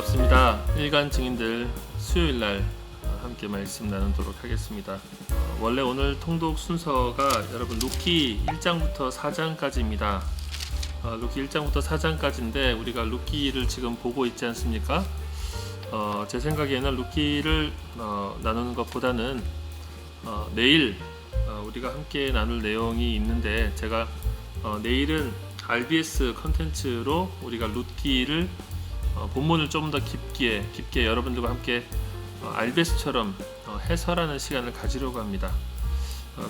반갑습니다. 일간 증인들 수요일날 함께 말씀 나누도록 하겠습니다. 원래 오늘 통독 순서가 여러분 루키 1장부터 4장까지입니다. 루키 1장부터 4장까지인데 우리가 루키를 지금 보고 있지 않습니까? 제 생각에는 루키를 나누는 것보다는 내일 우리가 함께 나눌 내용이 있는데 제가 내일은 RBS 컨텐츠로 우리가 루키를 본문을 좀 더 깊게 여러분들과 함께 RBS처럼 해설하는 시간을 가지려고 합니다.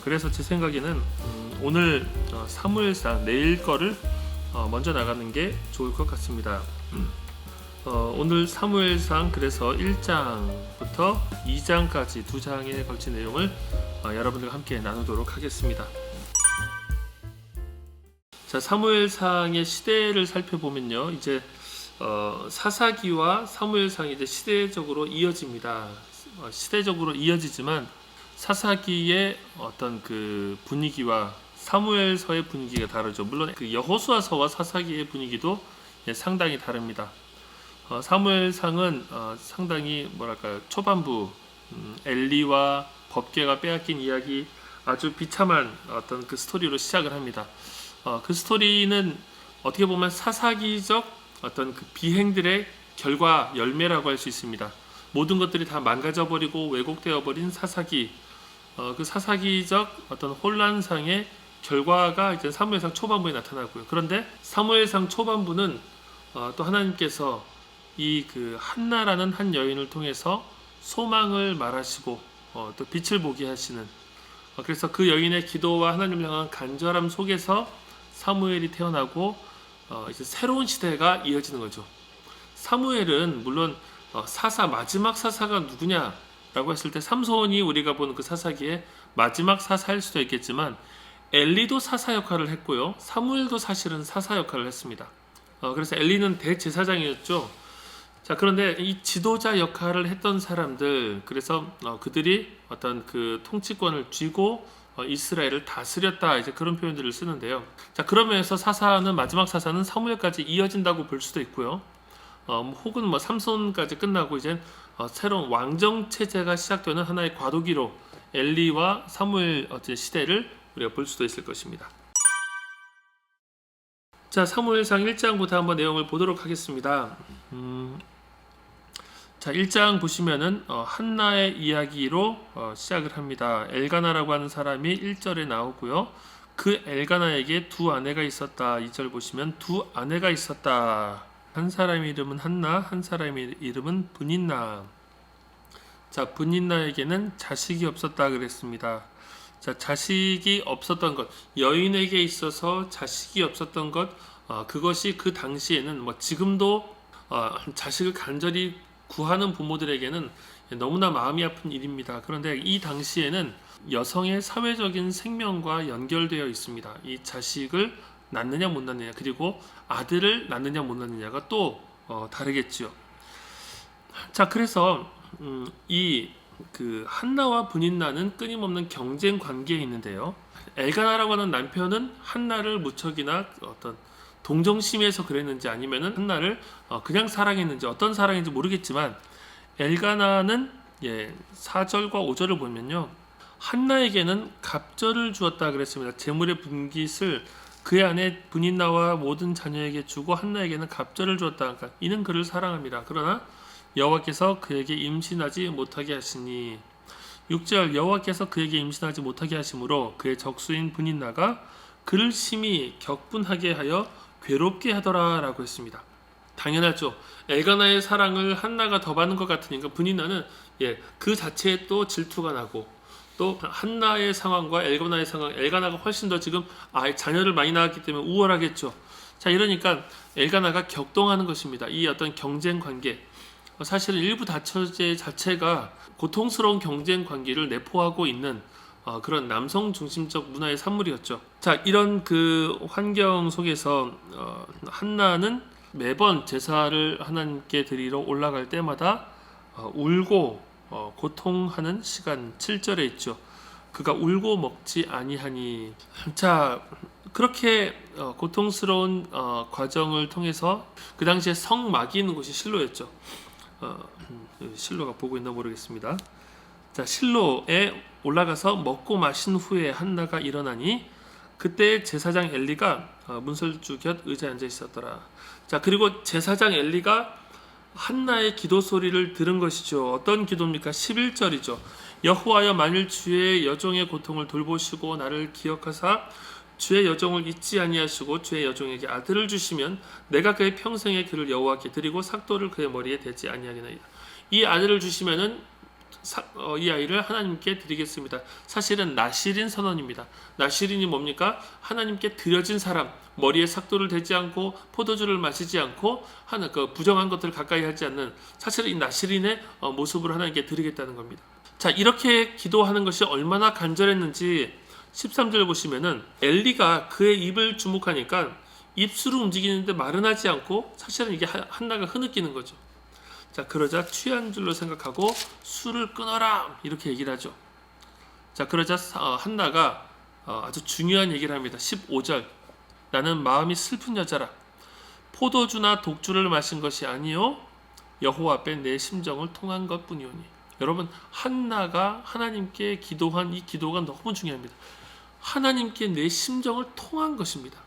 그래서 제 생각에는 오늘 사무엘상 내일 거를 먼저 나가는 게 좋을 것 같습니다. 오늘 사무엘상 그래서 1장부터 2장까지 두 장에 걸친 내용을 여러분들과 함께 나누도록 하겠습니다. 자, 사무엘상의 시대를 살펴보면요, 이제 사사기와 사무엘상이 이제 시대적으로 이어집니다. 시대적으로 이어지지만 사사기의 어떤 그 분위기와 사무엘서의 분위기가 다르죠. 물론 그 여호수아서와 사사기의 분위기도 상당히 다릅니다. 사무엘상은 상당히 뭐랄까요, 초반부 엘리와 법궤가 빼앗긴 이야기, 아주 비참한 어떤 그 스토리로 시작을 합니다. 그 스토리는 어떻게 보면 사사기적 어떤 그 비행들의 결과 열매라고 할 수 있습니다. 모든 것들이 다 망가져버리고 왜곡되어 버린 사사기, 그 사사기적 어떤 혼란상의 결과가 이제 사무엘상 초반부에 나타나고요. 그런데 사무엘상 초반부는 또 하나님께서 이 그 한나라는 한 여인을 통해서 소망을 말하시고 또 빛을 보게 하시는, 그래서 그 여인의 기도와 하나님을 향한 간절함 속에서 사무엘이 태어나고 이제 새로운 시대가 이어지는 거죠. 사무엘은 물론 마지막 사사가 누구냐라고 했을 때 삼손이 우리가 보는 그 사사기의 마지막 사사일 수도 있겠지만 엘리도 사사 역할을 했고요, 사무엘도 사실은 사사 역할을 했습니다. 그래서 엘리는 대제사장이었죠. 자, 그런데 이 지도자 역할을 했던 사람들, 그래서 그들이 어떤 그 통치권을 쥐고 이스라엘을 다스렸다, 이제 그런 표현들을 쓰는데요. 자, 그러면서 마지막 사사는 사무엘까지 이어진다고 볼 수도 있고요. 혹은 뭐 삼손까지 끝나고 이제 새로운 왕정 체제가 시작되는 하나의 과도기로 엘리와 사무엘 시대를 우리가 볼 수도 있을 것입니다. 자, 사무엘상 1장부터 한번 내용을 보도록 하겠습니다. 자, 1장 보시면은 한나의 이야기로 시작을 합니다. 엘가나라고 하는 사람이 1절에 나오고요. 그 엘가나에게 두 아내가 있었다. 2절 보시면 두 아내가 있었다. 한 사람의 이름은 한나, 한 사람의 이름은 브닌나. 자, 브닌나에게는 자식이 없었다 그랬습니다. 자, 자식이 없었던 것, 여인에게 있어서 자식이 없었던 것, 그것이 그 당시에는 뭐 지금도 자식을 간절히 구하는 부모들에게는 너무나 마음이 아픈 일입니다. 그런데 이 당시에는 여성의 사회적인 생명과 연결되어 있습니다. 이 자식을 낳느냐 못 낳느냐, 그리고 아들을 낳느냐 못 낳느냐가 또 다르겠죠. 자, 그래서 이 그 한나와 브닌나는 끊임없는 경쟁 관계에 있는데요. 엘가나라고 하는 남편은 한나를 무척이나 어떤 동정심에서 그랬는지 아니면은 한나를 그냥 사랑했는지, 어떤 사랑인지 모르겠지만 엘가나는 4절과 5절을 보면요, 한나에게는 갑절을 주었다 그랬습니다. 재물의 분깃을 그의 아내 브닌나와 모든 자녀에게 주고 한나에게는 갑절을 주었다. 그러니까 이는 그를 사랑합니다. 그러나 여호와께서 그에게 임신하지 못하게 하시니, 6절 여호와께서 그에게 임신하지 못하게 하심으로 그의 적수인 브닌나가 그를 심히 격분하게 하여 괴롭게 하더라 라고 했습니다. 당연하죠. 엘가나의 사랑을 한나가 더 받는 것 같으니까 브닌나는 그 자체에 또 질투가 나고, 또 한나의 상황과 엘가나의 상황, 엘가나가 훨씬 더 지금 자녀를 많이 낳았기 때문에 우월하겠죠. 자, 이러니까 엘가나가 격동하는 것입니다. 이 어떤 경쟁 관계, 사실은 일부 다처제 자체가 고통스러운 경쟁 관계를 내포하고 있는 그런 남성 중심적 문화의 산물이었죠. 자, 이런 그 환경 속에서 한나는 매번 제사를 하나님께 드리러 올라갈 때마다 울고 고통하는 시간, 7절에 있죠. 그가 울고 먹지 아니하니. 자, 그렇게 고통스러운 과정을 통해서 그 당시에 성막이 있는 곳이 실로였죠. 실로가 보고 있나 모르겠습니다. 자, 실로에 올라가서 먹고 마신 후에 한나가 일어나니 그때 제사장 엘리가 문설주 곁 의자에 앉아 있었더라. 자, 그리고 제사장 엘리가 한나의 기도 소리를 들은 것이죠. 어떤 기도입니까? 11절이죠. 여호와여, 만일 주의 여종의 고통을 돌보시고 나를 기억하사 주의 여종을 잊지 아니하시고 주의 여종에게 아들을 주시면 내가 그의 평생의 그를 여호와께 드리고 삭도를 그의 머리에 대지 아니하겠나이다. 이 아들을 주시면은 이 아이를 하나님께 드리겠습니다. 사실은 나시린 선언입니다. 나시린이 뭡니까? 하나님께 드려진 사람, 머리에 삭도를 대지 않고 포도주를 마시지 않고 부정한 것들을 가까이 하지 않는, 사실은 이 나시린의 모습으로 하나님께 드리겠다는 겁니다. 자, 이렇게 기도하는 것이 얼마나 간절했는지 13절 보시면은 엘리가 그의 입을 주목하니까 입술을 움직이는데 말은 하지 않고, 사실은 이게 한나가 흐느끼는 거죠. 자, 그러자 취한 줄로 생각하고 술을 끊어라 이렇게 얘기를 하죠. 자, 그러자 한나가 아주 중요한 얘기를 합니다. 15절, 나는 마음이 슬픈 여자라. 포도주나 독주를 마신 것이 아니요 여호와 앞에 내 심정을 통한 것뿐이오니. 여러분, 한나가 하나님께 기도한 이 기도가 너무 중요합니다. 하나님께 내 심정을 통한 것입니다.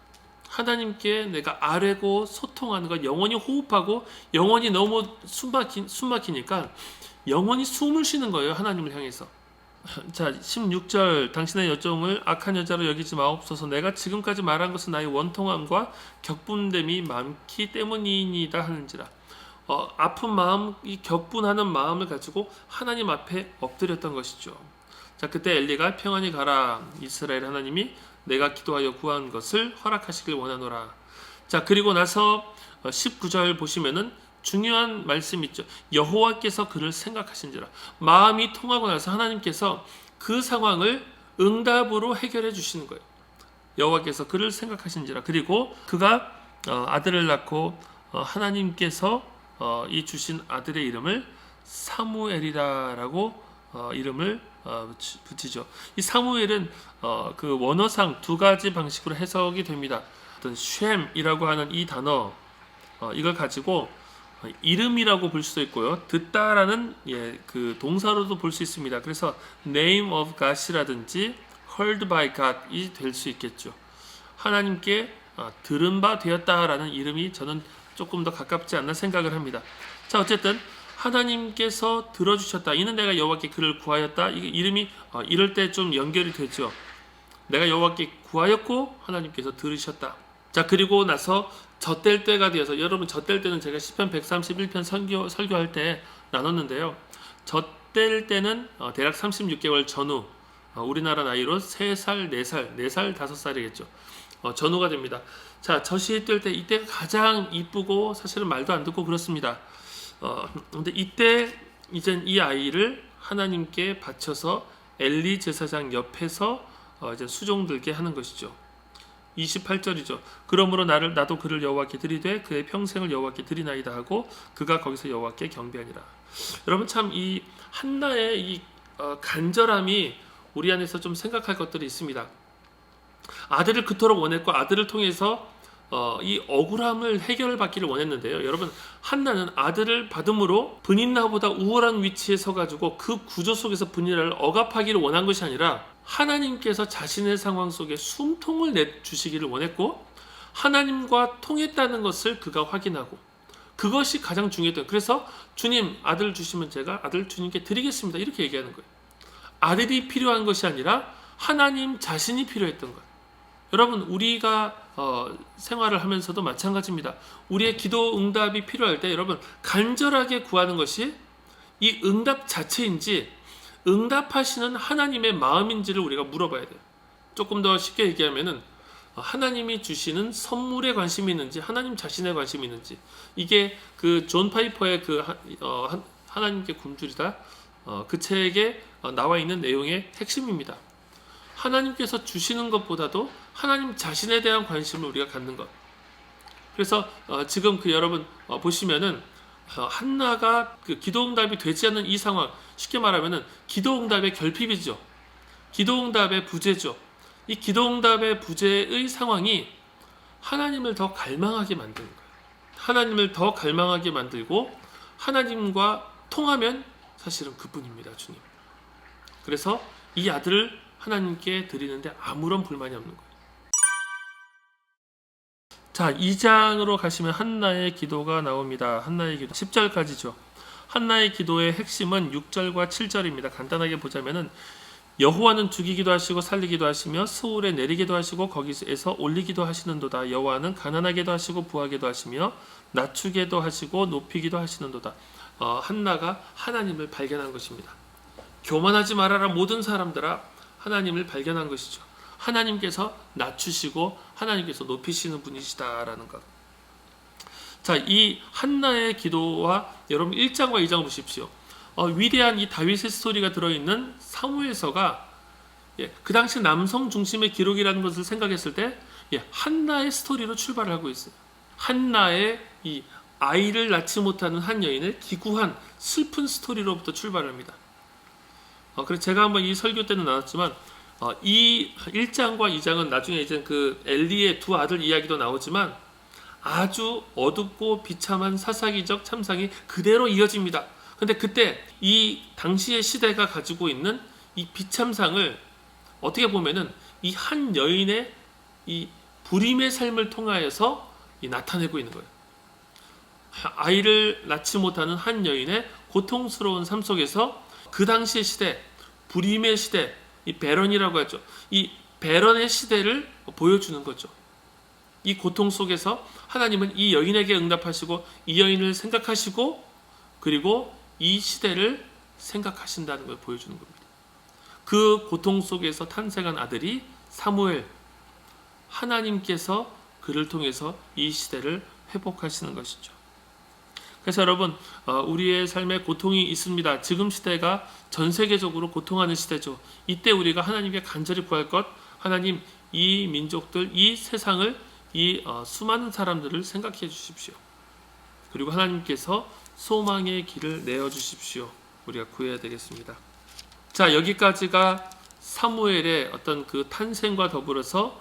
하나님께 내가 아뢰고 소통하는 것, 영원히 호흡하고, 영원히 너무 숨막히니까 영원히 숨을 쉬는 거예요, 하나님을 향해서. 자, 16절, 당신의 여종을 악한 여자로 여기지 마옵소서. 내가 지금까지 말한 것은 나의 원통함과 격분됨이 많기 때문이니이다 하는지라. 아픈 마음, 이 격분하는 마음을 가지고 하나님 앞에 엎드렸던 것이죠. 자, 그때 엘리가 평안히 가라. 이스라엘 하나님이 내가 기도하여 구한 것을 허락하시길 원하노라. 자, 그리고 나서 19절 보시면은 중요한 말씀이 있죠. 여호와께서 그를 생각하신지라. 마음이 통하고 나서 하나님께서 그 상황을 응답으로 해결해 주시는 거예요. 여호와께서 그를 생각하신지라. 그리고 그가 아들을 낳고 하나님께서 이 주신 아들의 이름을 사무엘이라라고 이름을 붙이죠. 이 사무엘은 그 원어상 두 가지 방식으로 해석이 됩니다. 어떤 쉔이라고 하는 이 단어, 이걸 가지고 이름이라고 볼 수도 있고요. 듣다라는 그 동사로도 볼 수 있습니다. 그래서 name of God이라든지 heard by God이 될 수 있겠죠. 하나님께 들은 바 되었다라는 이름이 저는 조금 더 가깝지 않나 생각을 합니다. 자, 어쨌든 하나님께서 들어주셨다. 이는 내가 여호와께 그를 구하였다. 이 이름이 이럴 때 좀 연결이 되죠. 내가 여호와께 구하였고 하나님께서 들으셨다. 자, 그리고 나서 젖될 때가 되어서, 여러분 젖될 때는 제가 시편 131편 설교할 때 나눴는데요. 젖될 때는 대략 36개월 전후, 우리나라 나이로 3살, 4살, 4살, 5살이겠죠. 전후가 됩니다. 자, 젖이 뜰 때, 이때가 가장 이쁘고 사실은 말도 안 듣고 그렇습니다. 근데 이때 이젠 이 아이를 하나님께 바쳐서 엘리 제사장 옆에서 이제 수종들게 하는 것이죠. 28절이죠. 그러므로 나도 그를 여호와께 드리되 그의 평생을 여호와께 드리나이다 하고 그가 거기서 여호와께 경배하니라. 여러분, 참 이 한나의 이 간절함이 우리 안에서 좀 생각할 것들이 있습니다. 아들을 그토록 원했고 아들을 통해서 이 억울함을 해결받기를 원했는데요. 여러분, 한나는 아들을 받음으로 분인나보다 우월한 위치에 서가지고 그 구조 속에서 분인나를 억압하기를 원한 것이 아니라 하나님께서 자신의 상황 속에 숨통을 내주시기를 원했고, 하나님과 통했다는 것을 그가 확인하고, 그것이 가장 중요했던. 그래서 주님, 아들 주시면 제가 아들 주님께 드리겠습니다, 이렇게 얘기하는 거예요. 아들이 필요한 것이 아니라 하나님 자신이 필요했던 거예요. 여러분, 우리가 생활을 하면서도 마찬가지입니다. 우리의 기도 응답이 필요할 때 여러분 간절하게 구하는 것이 이 응답 자체인지 응답하시는 하나님의 마음인지를 우리가 물어봐야 돼요. 조금 더 쉽게 얘기하면은 하나님이 주시는 선물에 관심이 있는지 하나님 자신에 관심이 있는지, 이게 그 존 파이퍼의 그 하나님께 굶주리다 그 책에 나와 있는 내용의 핵심입니다. 하나님께서 주시는 것보다도 하나님 자신에 대한 관심을 우리가 갖는 것. 그래서 지금 여러분 보시면은 한나가 그 기도응답이 되지 않는 이 상황, 쉽게 말하면은 기도응답의 결핍이죠. 기도응답의 부재죠. 이 기도응답의 부재의 상황이 하나님을 더 갈망하게 만드는 거예요. 하나님을 더 갈망하게 만들고 하나님과 통하면 사실은 그뿐입니다. 주님. 그래서 이 아들을 하나님께 드리는데 아무런 불만이 없는 거예요. 자, 2장으로 가시면 한나의 기도가 나옵니다. 한나의 기도 10절까지죠. 한나의 기도의 핵심은 6절과 7절입니다. 간단하게 보자면은 여호와는 죽이기도 하시고 살리기도 하시며 스올에 내리기도 하시고 거기에서 올리기도 하시는도다. 여호와는 가난하게도 하시고 부하게도 하시며 낮추게도 하시고 높이기도 하시는도다. 한나가 하나님을 발견한 것입니다. 교만하지 말아라 모든 사람들아, 하나님을 발견한 것이죠. 하나님께서 낮추시고 하나님께서 높이시는 분이시다라는 것. 자, 이 한나의 기도와 여러분 1장과 2장을 보십시오. 위대한 이 다윗의 스토리가 들어있는 사무엘서가 그 당시 남성 중심의 기록이라는 것을 생각했을 때 한나의 스토리로 출발을 하고 있어요. 한나의 이 아이를 낳지 못하는 한 여인의 기구한 슬픈 스토리로부터 출발합니다. 그래서 제가 한번 이 설교 때는 나눴지만 이 1장과 2장은 나중에 이제 그 엘리의 두 아들 이야기도 나오지만 아주 어둡고 비참한 사사기적 참상이 그대로 이어집니다. 근데 그때 이 당시의 시대가 가지고 있는 이 비참상을 어떻게 보면은 이 한 여인의 이 불임의 삶을 통하여서 나타내고 있는 거예요. 아이를 낳지 못하는 한 여인의 고통스러운 삶 속에서 그 당시의 시대, 불임의 시대, 이 배런이라고 하죠. 이 배런의 시대를 보여주는 거죠. 이 고통 속에서 하나님은 이 여인에게 응답하시고 이 여인을 생각하시고 그리고 이 시대를 생각하신다는 걸 보여주는 겁니다. 그 고통 속에서 탄생한 아들이 사무엘, 하나님께서 그를 통해서 이 시대를 회복하시는 것이죠. 그래서 여러분, 우리의 삶에 고통이 있습니다. 지금 시대가 전 세계적으로 고통하는 시대죠. 이때 우리가 하나님께 간절히 구할 것, 하나님 이 민족들, 이 세상을, 이 수많은 사람들을 생각해 주십시오. 그리고 하나님께서 소망의 길을 내어주십시오. 우리가 구해야 되겠습니다. 자, 여기까지가 사무엘의 어떤 그 탄생과 더불어서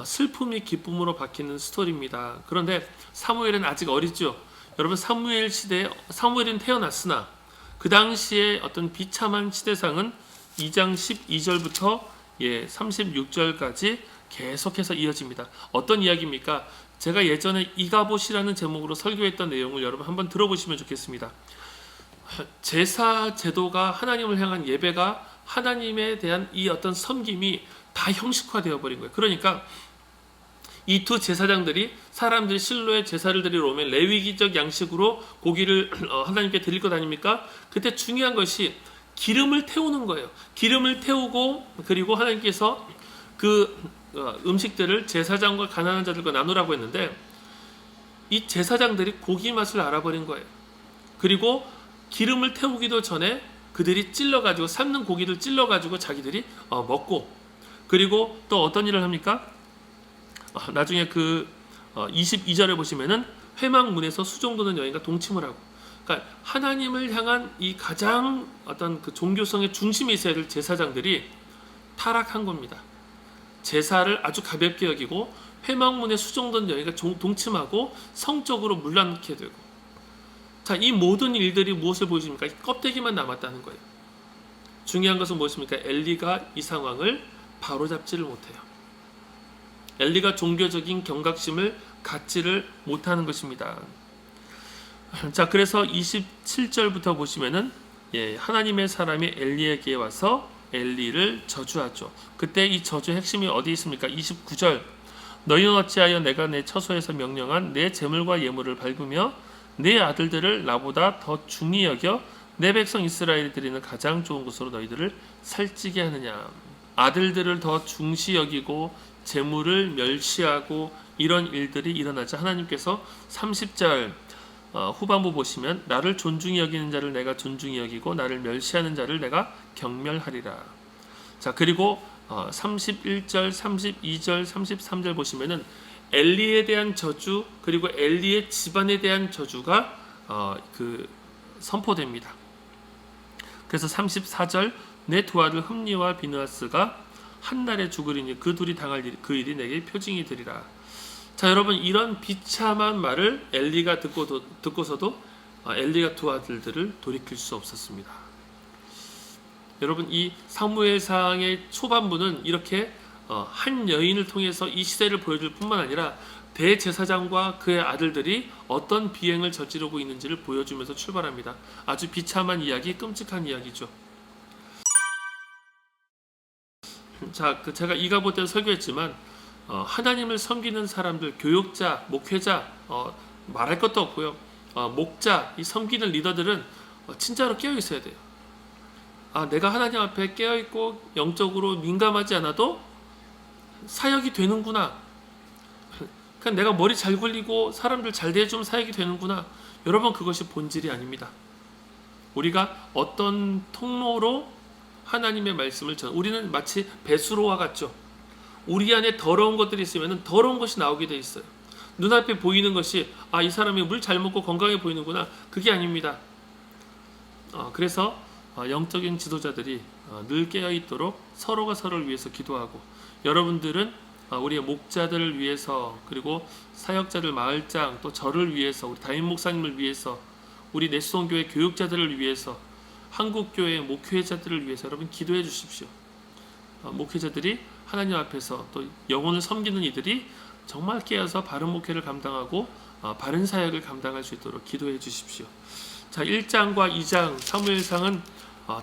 슬픔이 기쁨으로 바뀌는 스토리입니다. 그런데 사무엘은 아직 어리죠. 여러분, 사무엘 시대에 사무엘은 태어났으나 그 당시에 어떤 비참한 시대상은 2장 12절부터 36절까지 계속해서 이어집니다. 어떤 이야기입니까? 제가 예전에 이가봇이라는 제목으로 설교했던 내용을 여러분 한번 들어보시면 좋겠습니다. 제사 제도가 하나님을 향한 예배가 하나님에 대한 이 어떤 섬김이 다 형식화되어 버린 거예요. 그러니까 이 두 제사장들이 사람들이 실로에 제사를 드리러 오면 레위기적 양식으로 고기를 하나님께 드릴 것 아닙니까? 그때 중요한 것이 기름을 태우는 거예요. 기름을 태우고 그리고 하나님께서 그 음식들을 제사장과 가난한 자들과 나누라고 했는데 이 제사장들이 고기 맛을 알아버린 거예요. 그리고 기름을 태우기도 전에 그들이 찔러가지고 삶는 고기를 찔러가지고 자기들이 먹고 그리고 또 어떤 일을 합니까? 나중에 그 22절에 보시면은 회막문에서 수종도는 여인과 동침을 하고, 그러니까 하나님을 향한 이 가장 어떤 그 종교성의 중심에 있어야 될 제사장들이 타락한 겁니다. 제사를 아주 가볍게 여기고 회막문에 수종도는 여인과 동침하고 성적으로 물러나게 되고, 자, 이 모든 일들이 무엇을 보여줍니까? 껍데기만 남았다는 거예요. 중요한 것은 무엇입니까? 엘리가 이 상황을 바로잡지를 못해요. 엘리가 종교적인 경각심을 갖지를 못하는 것입니다. 자, 그래서 27절부터 보시면은 하나님의 사람이 엘리에게 와서 엘리를 저주하죠. 그때 이 저주의 핵심이 어디 있습니까? 29절. 너희는 어찌하여 내가 내 처소에서 명령한 내 재물과 예물을 밟으며 내 아들들을 나보다 더 중히 여겨 내 백성 이스라엘이 드리는 가장 좋은 곳으로 너희들을 살찌게 하느냐. 아들들을 더 중시 여기고 재물을 멸시하고 이런 일들이 일어나자 하나님께서 30절 후반부 보시면 나를 존중히 여기는 자를 내가 존중히 여기고 나를 멸시하는 자를 내가 경멸하리라. 자, 그리고 31절, 32절, 33절 보시면은 엘리에 대한 저주 그리고 엘리의 집안에 대한 저주가 선포됩니다. 그래서 34절 내 두 아들 흠니와 비느하스가 한날에 죽으리니 그 둘이 당할 그 일이 내게 표징이 되리라. 자, 여러분, 이런 비참한 말을 엘리가 듣고서도 엘리가 두 아들들을 돌이킬 수 없었습니다. 여러분, 이 사무엘상의 초반부는 이렇게 한 여인을 통해서 이 시대를 보여줄 뿐만 아니라 대제사장과 그의 아들들이 어떤 비행을 저지르고 있는지를 보여주면서 출발합니다. 아주 비참한 이야기, 끔찍한 이야기죠. 자, 제가 이가보 때 설교했지만 하나님을 섬기는 사람들, 교육자, 목회자, 말할 것도 없고요. 목자, 이 섬기는 리더들은 진짜로 깨어 있어야 돼요. 내가 하나님 앞에 깨어 있고 영적으로 민감하지 않아도 사역이 되는구나. 그냥 내가 머리 잘 굴리고 사람들 잘 대해주면 사역이 되는구나. 여러분, 그것이 본질이 아닙니다. 우리가 어떤 통로로 하나님의 말씀을 우리는 마치 배수로와 같죠. 우리 안에 더러운 것들이 있으면 더러운 것이 나오게 돼 있어요. 눈앞에 보이는 것이 이 사람이 물 잘 먹고 건강해 보이는구나. 그게 아닙니다. 그래서 영적인 지도자들이 늘 깨어있도록 서로가 서로를 위해서 기도하고, 여러분들은 우리의 목자들을 위해서, 그리고 사역자들, 마을장, 또 저를 위해서, 우리 담임 목사님을 위해서, 우리 내수원교회 교육자들을 위해서, 한국교회 목회자들을 위해서 여러분 기도해 주십시오. 목회자들이 하나님 앞에서, 또 영혼을 섬기는 이들이 정말 깨어서 바른 목회를 감당하고 바른 사역을 감당할 수 있도록 기도해 주십시오. 자, 1장과 2장 사무엘상은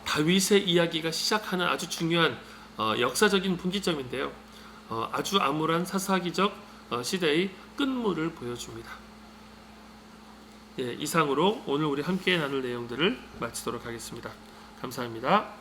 다윗의 이야기가 시작하는 아주 중요한 역사적인 분기점인데요. 아주 암울한 사사기적 시대의 끝물을 보여줍니다. 이상으로 오늘 우리 함께 나눌 내용들을 마치도록 하겠습니다. 감사합니다.